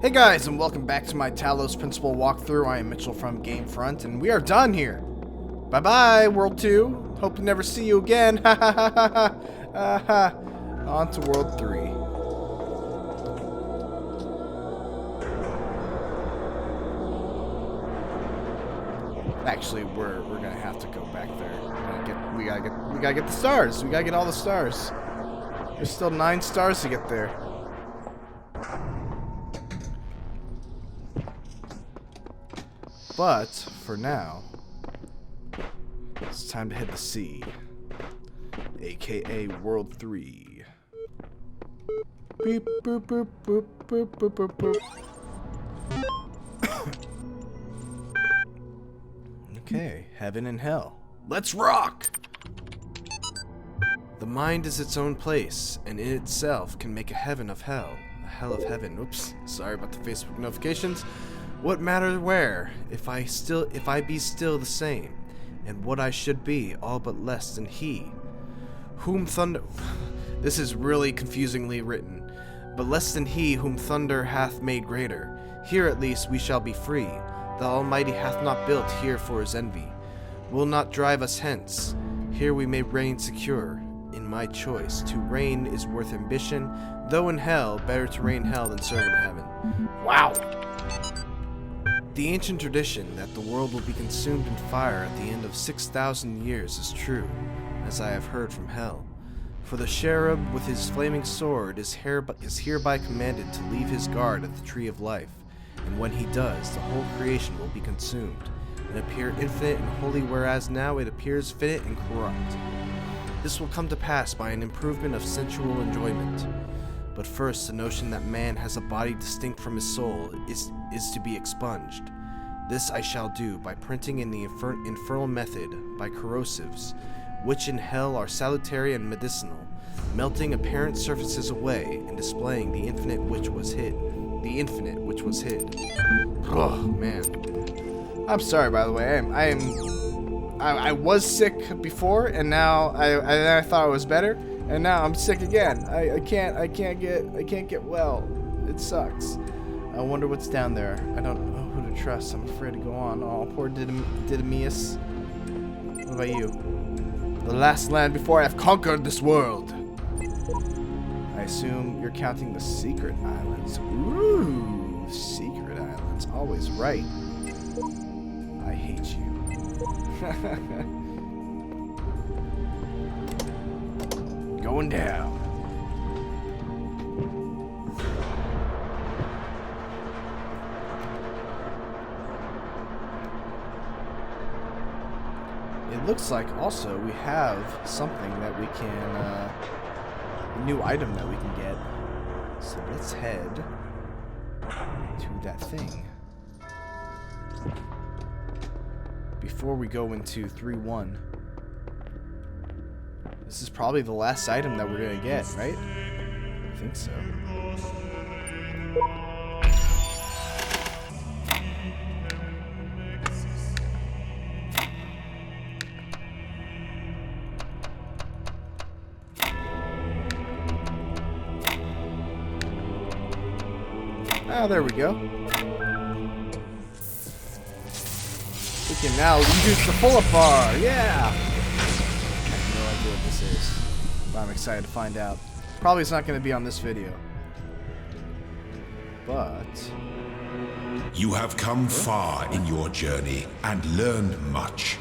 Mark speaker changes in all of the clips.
Speaker 1: Hey guys, and welcome back to my Talos Principal walkthrough. I am Mitchell from GameFront, and we are done here. Bye-bye, World 2. Hope to never see you again. Ha ha ha ha ha ha. On to World 3. Actually, we're gonna have to go back there. We gotta get the stars. We gotta get all the stars. There's still 9 stars to get there. But, for now, it's time to hit the sea, aka World 3. Beep, boop, boop, boop, boop, boop, boop, boop. Okay, heaven and hell. Let's rock! The mind is its own place, and in itself can make a heaven of hell. A hell of heaven. Oops, sorry about the Facebook notifications. What matter where, if I be still the same, and what I should be, all but less than he, whom thunder... This is really confusingly written. But less than he whom thunder hath made greater. Here at least we shall be free. The Almighty hath not built here for his envy. Will not drive us hence. Here we may reign secure. In my choice, to reign is worth ambition, though in hell, better to reign hell than serve in heaven. Wow! The ancient tradition that the world will be consumed in fire at the end of 6,000 years is true, as I have heard from hell. For the cherub with his flaming sword is hereby commanded to leave his guard at the tree of life, and when he does, the whole creation will be consumed, and appear infinite and holy, whereas now it appears finite and corrupt. This will come to pass by an improvement of sensual enjoyment. But first, the notion that man has a body distinct from his soul is to be expunged. This I shall do by printing in the infernal method, by corrosives, which in hell are salutary and medicinal, melting apparent surfaces away and displaying the infinite which was hid. The infinite which was hid. Oh man, I'm sorry. By the way, I was sick before, and now I thought I was better. And now I'm sick again. I can't get well. It sucks. I wonder what's down there. I don't know who to trust. I'm afraid to go on. Oh, poor Didymius. What about you? The last land before I have conquered this world. I assume you're counting the secret islands. Ooh, secret islands. Always right. I hate you. Going down. It looks like also we have something that we can, a new item that we can get. So let's head to that thing. Before we go into 3-1. This is probably the last item that we're gonna get, right? I think so. Ah, there we go. We can now use the pull-up bar. Yeah! What this is, but I'm excited to find out. Probably it's not going to be on this video, but
Speaker 2: you have come far in your journey and learned much.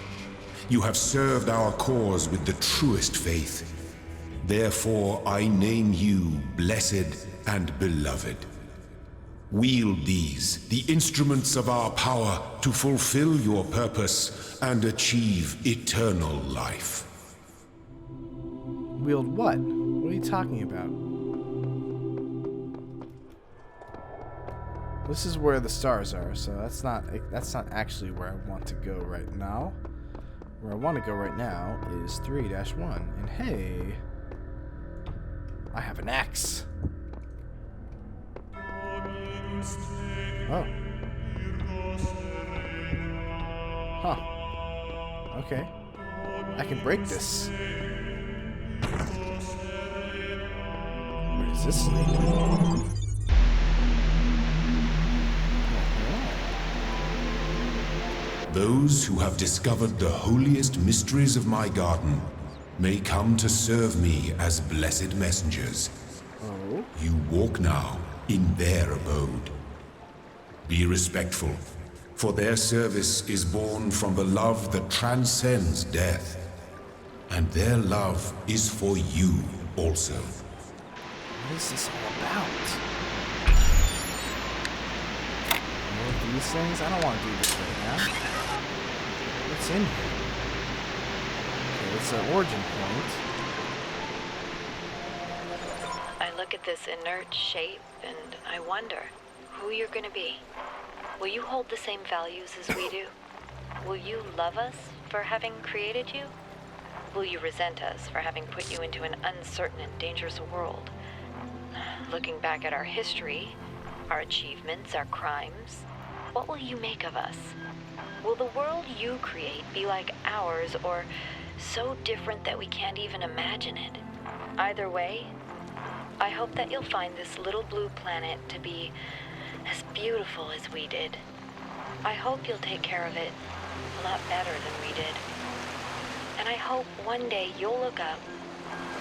Speaker 2: You have served our cause with the truest faith. Therefore I name you blessed and beloved. Wield these, the instruments of our power, to fulfill your purpose and achieve eternal life.
Speaker 1: Wield what? What are you talking about? This is where the stars are, so that's not actually where I want to go right now. Where I want to go right now is 3-1. And hey, I have an axe. Oh. Huh. Okay. I can break this. Where does this lead?
Speaker 2: Those who have discovered the holiest mysteries of my garden may come to serve me as blessed messengers.
Speaker 1: Oh.
Speaker 2: You walk now in their abode. Be respectful, for their service is born from the love that transcends death. And their love is for you also.
Speaker 1: What is this all about? More of these things? I don't want to do this right now. What's in here? Okay, it's an origin point.
Speaker 3: I look at this inert shape and I wonder who you're gonna be. Will you hold the same values as we do? Will you love us for having created you? Will you resent us for having put you into an uncertain and dangerous world? Looking back at our history, our achievements, our crimes, what will you make of us? Will the world you create be like ours or so different that we can't even imagine it? Either way, I hope that you'll find this little blue planet to be as beautiful as we did. I hope you'll take care of it a lot better than we did. And I hope one day you'll look up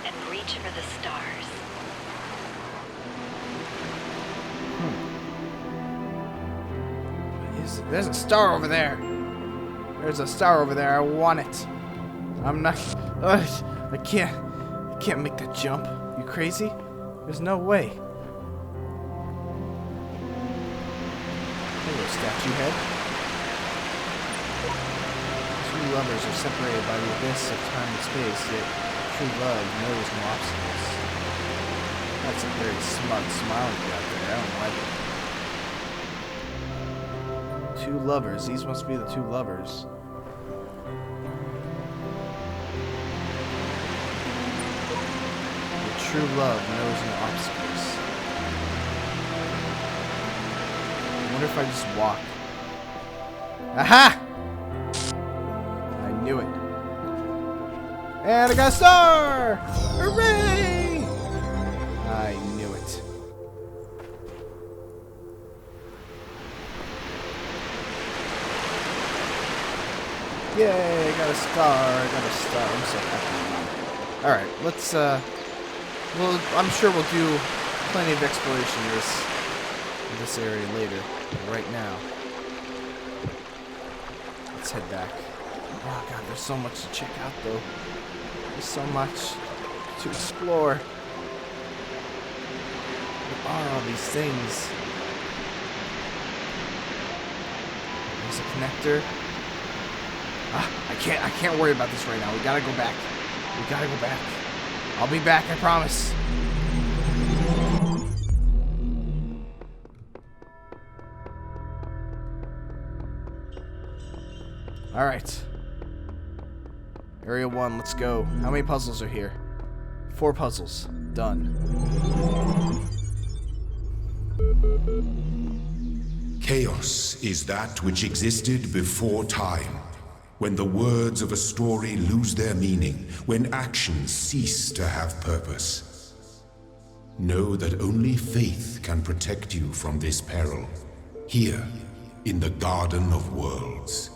Speaker 3: and reach for the stars.
Speaker 1: There's a star over there. There's a star over there. I want it. I'm not. I can't make that jump. You crazy? There's no way. Hello, statue head. Two lovers are separated by the abyss of time and space, yet true love knows no obstacles. That's a very smug smile you got there. I don't like it. Two lovers. These must be the two lovers. The true love knows no obstacles. I wonder if I just walk. Aha! I knew it. And I got a star! Hooray! I knew it. Yay, I got a star, I'm so happy. Alright, let's, well, I'm sure we'll do plenty of exploration in this area later. But right now, let's head back. Oh god, there's so much to check out though. There's so much to explore. What are all these things? There's a connector. I can't worry about this right now. We gotta go back. I'll be back, I promise. Alright. Area 1, let's go. How many puzzles are here? 4 puzzles. Done.
Speaker 2: Chaos is that which existed before time. When the words of a story lose their meaning, when actions cease to have purpose. Know that only faith can protect you from this peril, here in the Garden of Worlds.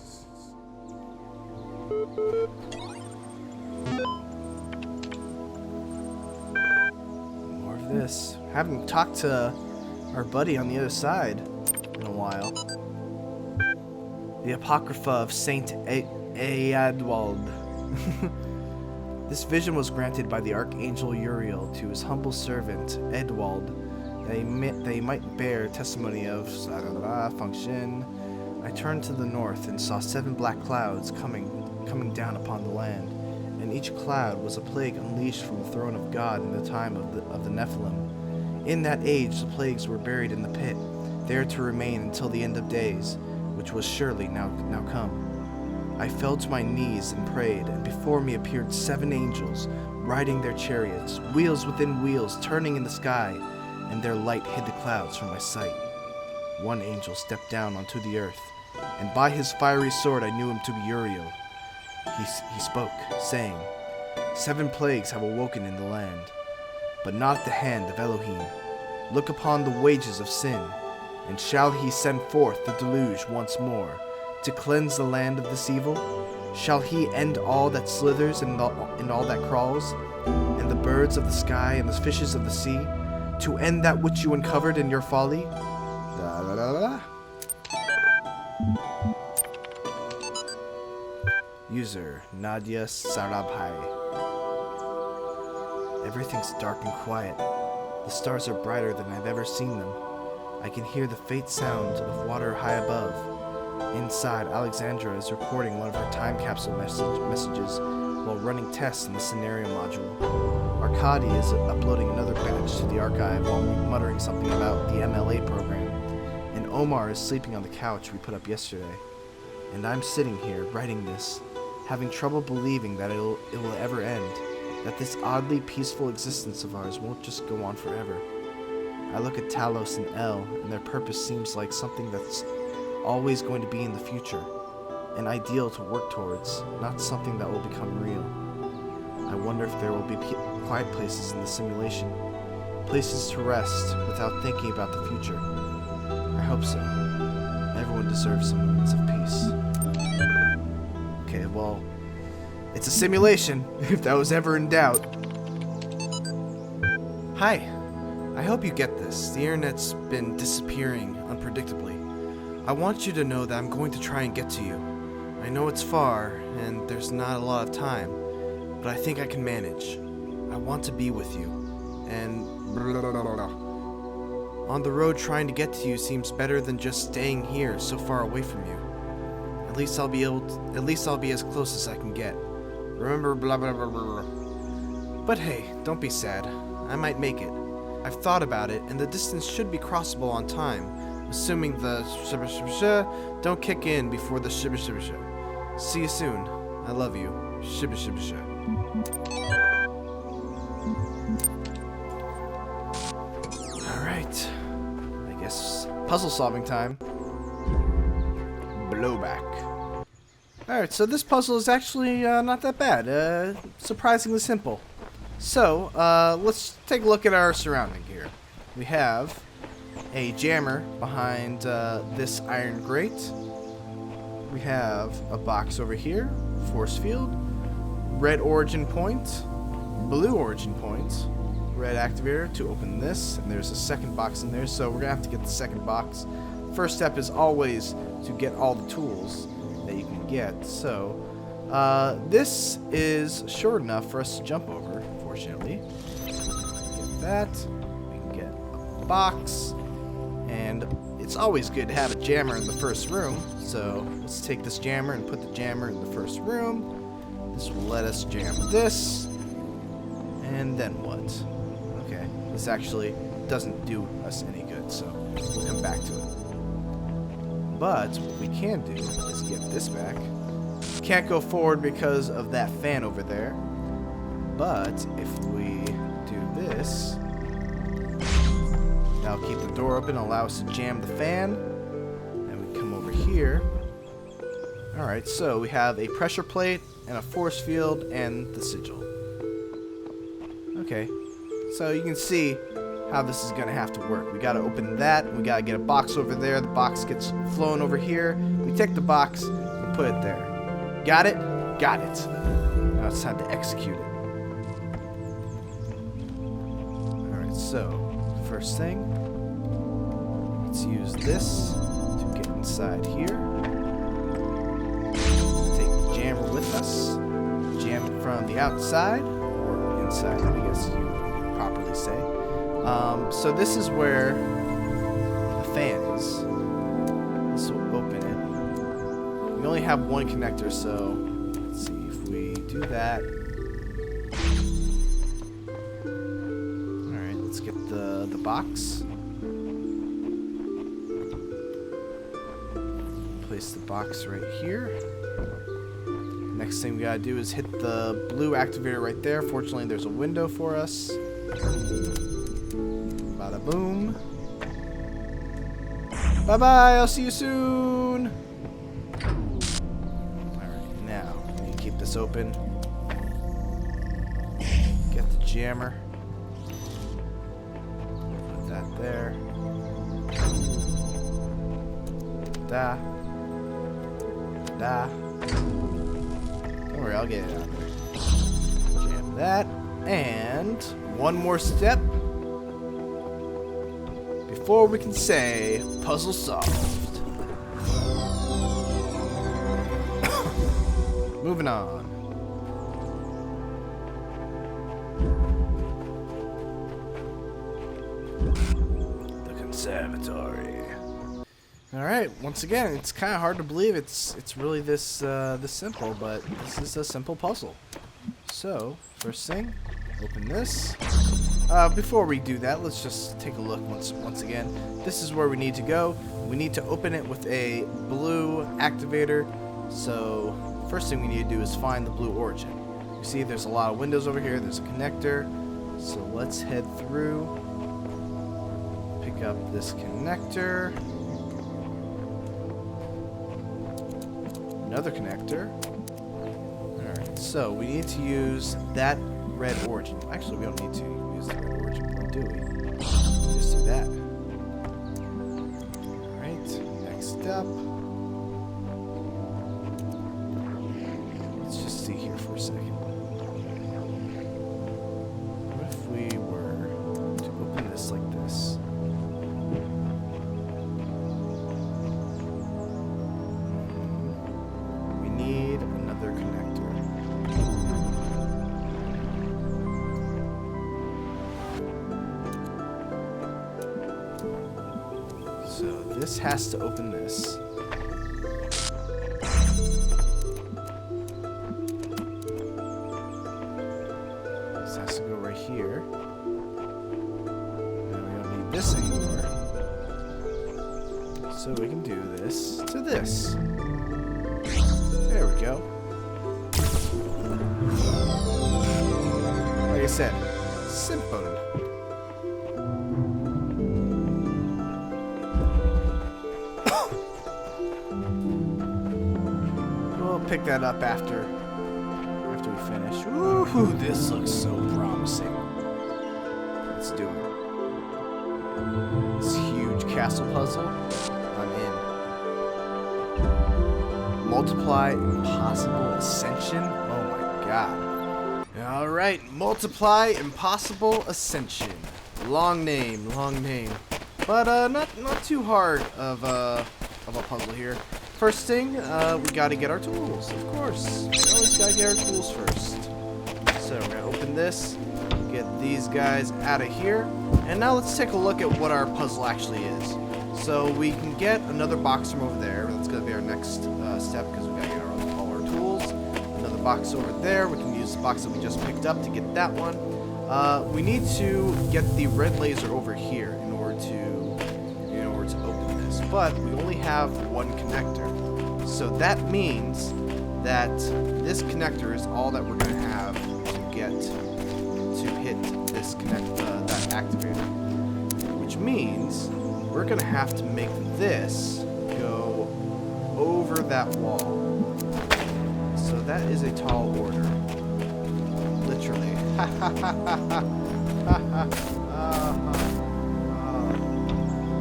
Speaker 1: More of this. Haven't talked to our buddy on the other side in a while. The Apocrypha of Saint Eadwald. This vision was granted by the Archangel Uriel to his humble servant, Eadwald, that they might bear testimony of function. I turned to the north and saw 7 black clouds coming down upon the land, and each cloud was a plague unleashed from the throne of God in the time of the Nephilim. In that age the plagues were buried in the pit, there to remain until the end of days, which was surely now come. I fell to my knees and prayed, and before me appeared 7 angels, riding their chariots, wheels within wheels, turning in the sky, and their light hid the clouds from my sight. One angel stepped down onto the earth, and by his fiery sword I knew him to be Uriel. He spoke, saying, 7 plagues have awoken in the land, but not at the hand of Elohim. Look upon the wages of sin, and shall he send forth the deluge once more, to cleanse the land of this evil? Shall he end all that slithers and all that crawls, and the birds of the sky and the fishes of the sea, to end that which you uncovered in your folly? Da, da, da, da. User Nadia Sarabhai. Everything's dark and quiet. The stars are brighter than I've ever seen them. I can hear the faint sound of water high above. Inside, Alexandra is recording one of her time capsule messages while running tests in the scenario module. Arkady is uploading another batch to the archive while muttering something about the MLA program. And Omar is sleeping on the couch we put up yesterday. And I'm sitting here writing this, having trouble believing that it will ever end, that this oddly peaceful existence of ours won't just go on forever. I look at Talos and El, and their purpose seems like something that's always going to be in the future, an ideal to work towards, not something that will become real. I wonder if there will be quiet places in the simulation, places to rest without thinking about the future. I hope so. Everyone deserves some moments of peace. Okay, well, it's a simulation, if that was ever in doubt. Hi. I hope you get this. The internet's been disappearing unpredictably. I want you to know that I'm going to try and get to you. I know it's far, and there's not a lot of time, but I think I can manage. I want to be with you, and on the road trying to get to you seems better than just staying here so far away from you. At least I'll be as close as I can get. Remember blah blah blah blah. But hey, don't be sad. I might make it. I've thought about it, and the distance should be crossable on time, assuming the shibba don't kick in before the shibba. See you soon. I love you. Shibba. Alright. I guess puzzle solving time. Blowback. Alright, so this puzzle is actually not that bad. Surprisingly simple. So, let's take a look at our surrounding here. We have a jammer behind this iron grate. We have a box over here, force field, red origin point, blue origin point, red activator to open this, and there's a second box in there, so we're gonna have to get the second box. First step is always to get all the tools that you can get. So, this is short enough for us to jump over. Fortunately, get that. We can get a box, and it's always good to have a jammer in the first room. So let's take this jammer and put the jammer in the first room. This will let us jam this, and then what? Okay, this actually doesn't do us any good, so we'll come back to it. But what we can do is get this back. Can't go forward because of that fan over there. But if we do this, that'll keep the door open, allow us to jam the fan. And we come over here. Alright, so we have a pressure plate and a force field and the sigil. Okay, so you can see how this is going to have to work. We got to open that, and we got to get a box over there. The box gets flown over here. We take the box and put it there. Got it? Got it. Now it's time to execute it. So, first thing, let's use this to get inside here. Take the jammer with us, jam it from the outside, or inside, I guess you would properly say. So this is where the fan is. This will open it. We only have one connector, so let's see if we do that. Let's get the box. Place the box right here. Next thing we gotta do is hit the blue activator right there. Fortunately, there's a window for us. Bada boom. Bye bye, I'll see you soon. Alright, now we can keep this open. Get the jammer. There. Da. die. Don't worry, I'll get it out there. Jam that. And one more step before we can say puzzle solved. Moving on. The conservatory. All right. Once again, it's kind of hard to believe it's really this this simple, but this is a simple puzzle. So first thing, open this. Before we do that, let's just take a look once again. This is where we need to go. We need to open it with a blue activator. So first thing we need to do is find the blue origin. You see there's a lot of windows over here. There's a connector. So let's head through. Pick up this connector. Another connector. Alright, so we need to use that red origin. Actually, we don't need to use the red origin point, do we? Just do that. Alright, next up. Let's just see here for a second. What if we were to open this like this? We need another connector. So this has to open this. This has to go right here. Now we don't need this anymore. So we can do this to this. There we go. Like I said, simple. Pick that up after we finish. Ooh, this looks so promising. Let's do it. This huge castle puzzle. I'm in. Multiply impossible ascension. Oh my god. All right, multiply impossible ascension. Long name, but not too hard of a puzzle here. First thing, we gotta get our tools, of course. We always gotta get our tools first. So we're gonna open this, get these guys out of here, and now let's take a look at what our puzzle actually is. So we can get another box from over there. That's gonna be our next step because we gotta get all our tools. Another box over there. We can use the box that we just picked up to get that one. We need to get the red laser over here in order to open this, but we only have one connector. So that means that this connector is all that we're going to have to get to hit this that activator. Which means we're going to have to make this go over that wall. So that is a tall order. Literally.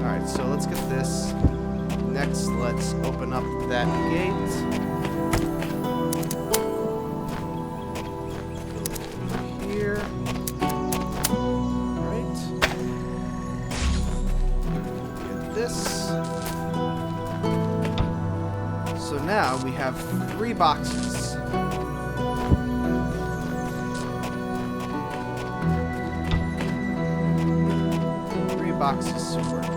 Speaker 1: Alright, so let's get this. Next, let's open up that gate. Go here. Alright. Get this. So now we have 3 boxes. Boxes to work with.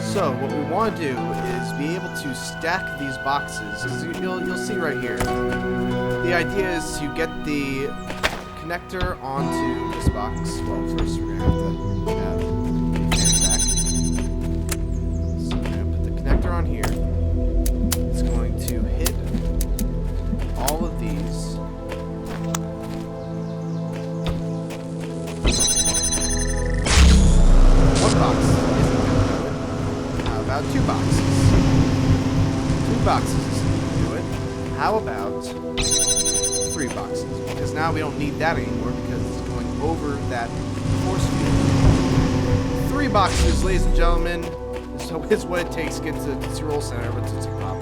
Speaker 1: So what we want to do is be able to stack these boxes. You'll see right here. The idea is to get the connector onto this box. Well, first we're gonna have to have the fan back. So we're gonna put the connector on here. It's going to hit all of these. One box isn't going to do it. How about 2 boxes? 2 boxes isn't going to do it. How about 3 boxes? Because now we don't need that anymore because it's going over that force field. 3 boxes, ladies and gentlemen. So it's what it takes to get to the Roll Center, but it's a problem.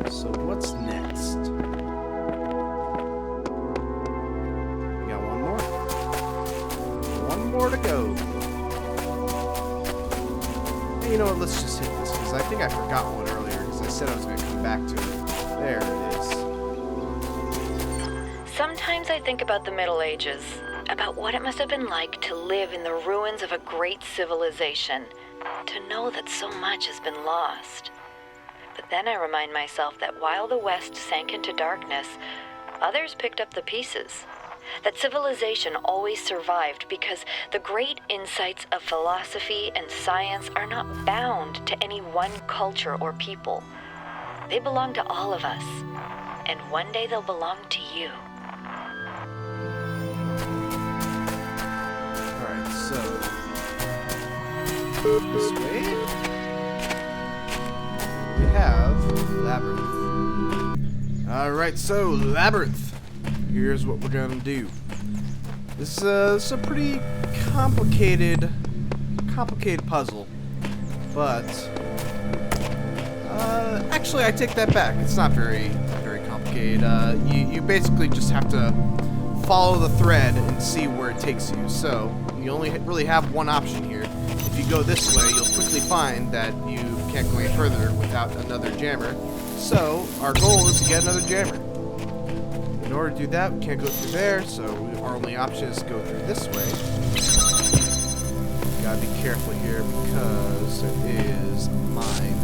Speaker 1: So what's next? We got one more. One more to go. Hey, you know what? Let's just hit this because I think I forgot one earlier because I said I was going to come back to it. There it is.
Speaker 3: Sometimes I think about the Middle Ages, about what it must have been like to live in the ruins of a great civilization, to know that so much has been lost. But then I remind myself that while the West sank into darkness, others picked up the pieces. That civilization always survived because the great insights of philosophy and science are not bound to any one culture or people. They belong to all of us, and one day they'll belong to you.
Speaker 1: Alright, so this way we have Labyrinth. Alright, so Labyrinth. Here's what we're gonna do. This is a pretty complicated puzzle, but actually I take that back. It's not very complicated. You basically just have to follow the thread and see where it takes you. So you only really have one option here. If you go this way, you'll quickly find that you can't go any further without another jammer. So our goal is to get another jammer. In order to do that, we can't go through there, so our only option is to go through this way. Gotta be careful here because it is mine.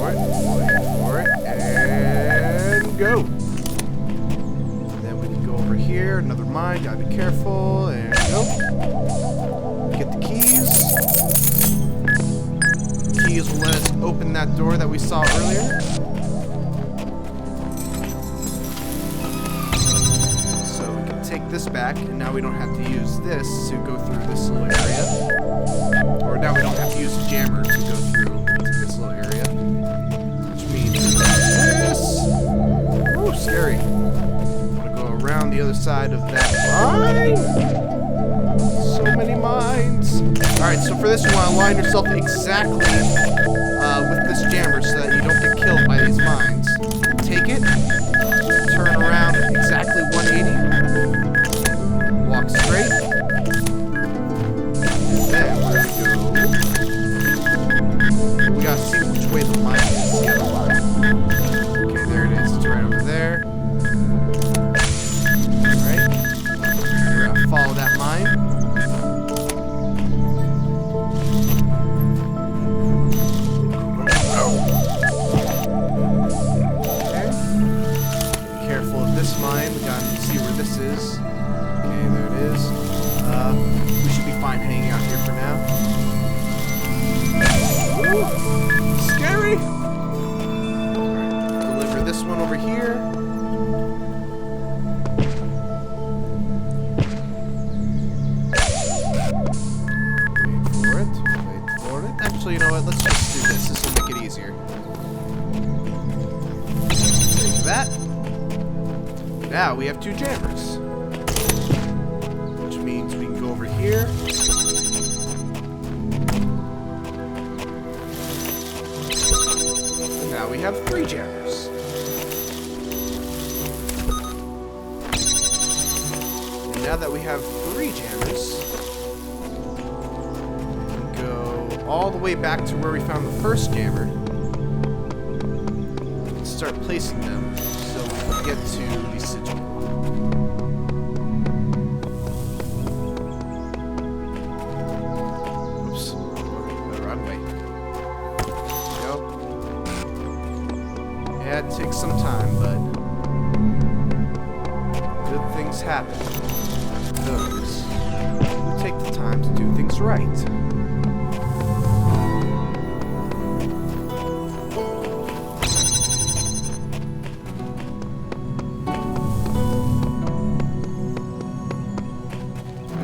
Speaker 1: Wait for it, and go! And then we can go over here, another mine, gotta be careful, and go. Get the keys. The keys will let us open that door that we saw earlier. Take this back, and now we don't have to use this to go through this little area. Or now we don't have to use the jammer to go through into this little area. Which means this. Oh, scary. I'm gonna go around the other side of that mine. So many mines. Alright, so for this you want to align yourself exactly with this jammer so that you don't get killed by these mines. Take it, turn around exactly 180. Walk straight. And then we're gonna go. We gotta see which way the line is. The other line. Okay, there it is. It's right over there. Alright. We're gonna follow that line. Okay. Be careful of this mine. We gotta see where this is. Okay, there it is. We should be fine hanging out here for now. Ooh, scary! Alright, deliver this one over here. Wait for it. Actually, you know what? Let's just do this. This will make it easier. Take that. Now we have 2 jammers. Means we can go over here. And now we have 3 jammers. And now that we have 3 jammers, we can go all the way back to where we found the first jammer and start placing them so we can get to the sigil. Yeah, it takes some time, but good things happen. Those who take the time to do things right.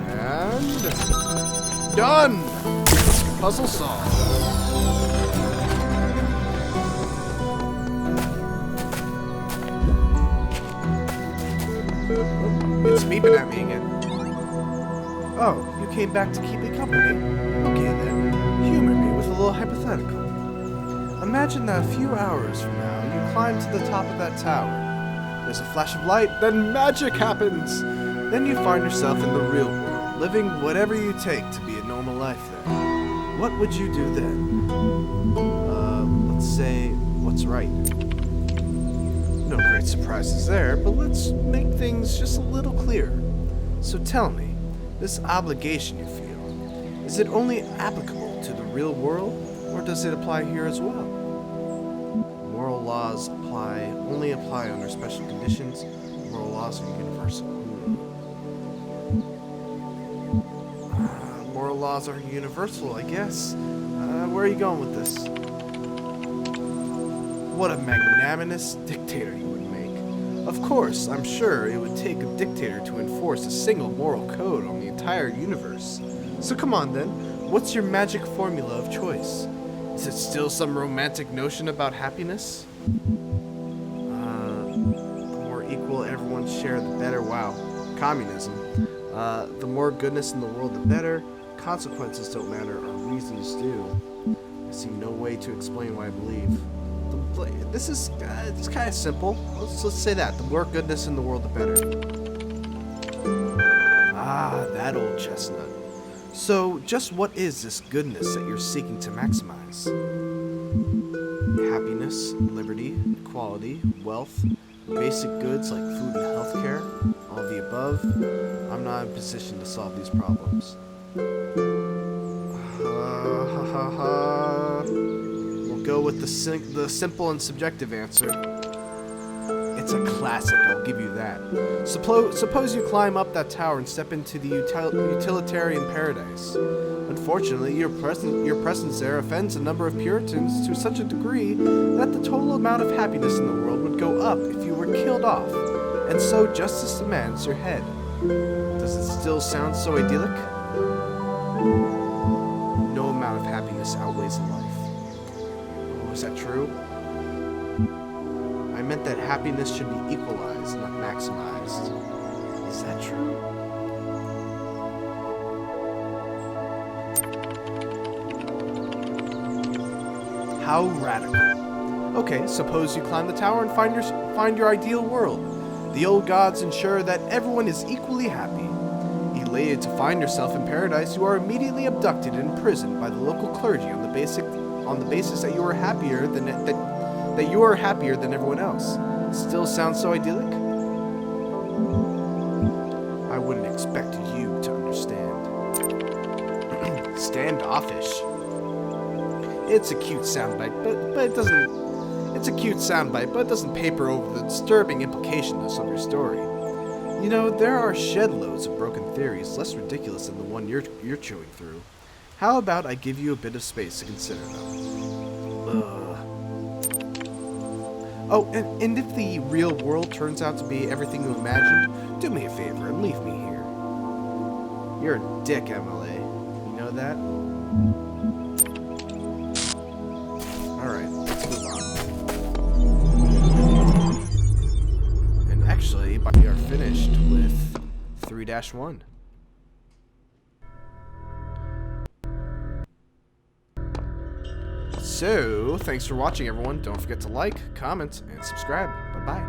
Speaker 1: And done! Puzzle solved. It's beeping at me again. Oh, you came back to keep me company? Okay then, humor me with a little hypothetical. Imagine that a few hours from now, you climb to the top of that tower. There's a flash of light, then magic happens! Then you find yourself in the real world, living whatever you take to be a normal life there. What would you do then? Let's say, what's right? No great surprises there, but let's make things just a little clearer. So tell me, this obligation you feel, is it only applicable to the real world, or does it apply here as well? Moral laws only apply under special conditions. Moral laws are universal. Moral laws are universal, I guess. Where are you going with this? What a magnanimous dictator you would make. Of course, I'm sure it would take a dictator to enforce a single moral code on the entire universe. So come on then, what's your magic formula of choice? Is it still some romantic notion about happiness? The more equal everyone share, the better. Wow. Communism. The more goodness in the world, the better. Consequences don't matter, or reasons do. I see no way to explain what I believe. This is it's kind of simple. Let's say that. The more goodness in the world, the better. Ah, that old chestnut. So, just what is this goodness that you're seeking to maximize? Happiness, liberty, equality, wealth, basic goods like food and healthcare, all of the above. I'm not in a position to solve these problems. We'll go with the simple and subjective answer. It's a classic, I'll give you that. Suppose you climb up that tower and step into the utilitarian paradise. Unfortunately, your presence there offends a number of Puritans to such a degree that the total amount of happiness in the world would go up if you were killed off, and so justice demands your head. Does it still sound so idyllic? No amount of happiness outweighs life. Oh, is that true? I meant that happiness should be equalized, not maximized. Is that true? How radical. Okay, suppose you climb the tower and find your ideal world. The old gods ensure that everyone is equally happy. Elated to find yourself in paradise, you are immediately abducted and imprisoned by the local clergy on the basis that you are happier than everyone else. Still sounds so idyllic? I wouldn't expect you to understand. Standoffish. It's a cute soundbite, but it doesn't. It's a cute soundbite, but it doesn't paper over the disturbing implications of your story. You know, there are shed loads of broken theories less ridiculous than the one you're chewing through. How about I give you a bit of space to consider them? Oh, and if the real world turns out to be everything you imagined, do me a favor and leave me here. You're a dick, MLA. You know that? Alright, let's move on. And actually, we are finished with 3-1. So, thanks for watching, everyone. Don't forget to like, comment, and subscribe. Bye-bye.